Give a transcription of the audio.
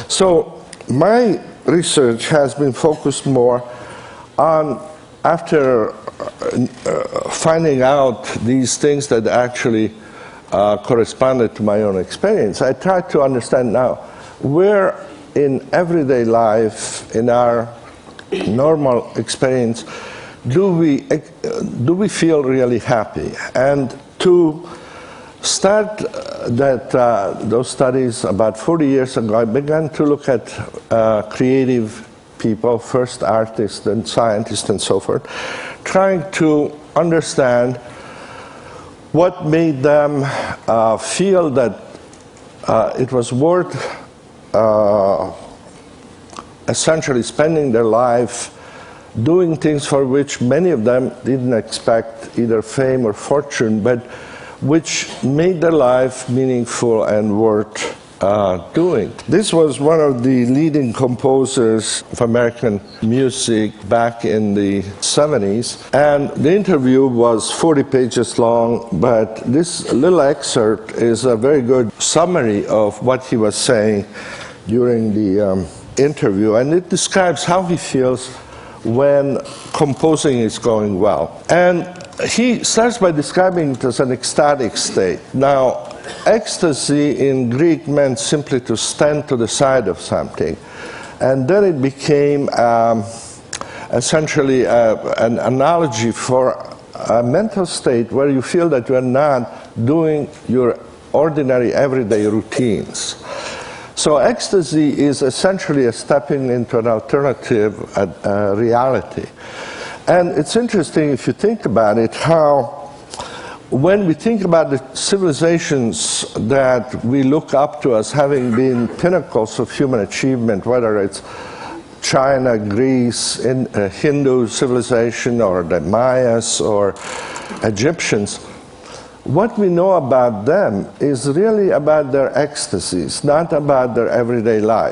So my research has been focused more on, after finding out these things that actually corresponded to my own experience, I tried to understand now where in everyday life, in our normal experience, do we feel really happy? And to start those studies about 40 years ago, I began to look at creative people, first artists and scientists and so forth, trying to understand what made them feel that it was worth essentially spending their life doing things for which many of them didn't expect either fame or fortune, but which made their life meaningful and worth doing. This was one of the leading composers of American music back in the 70s, and the interview was 40 pages long, but this little excerpt is a very good summary of what he was saying during the interview, and it describes how he feels when composing is going well. And he starts by describing it as an ecstatic state. Now, ecstasy in Greek meant simply to stand to the side of something. And then it became essentially an analogy for a mental state where you feel that you are not doing your ordinary everyday routines. So ecstasy is essentially a stepping into an alternative reality. And it's interesting, if you think about it, how when we think about the civilizations that we look up to as having been pinnacles of human achievement, whether it's China, Greece, Hindu civilization, or the Mayas, or Egyptians, what we know about them is really about their ecstasies, not about their everyday life.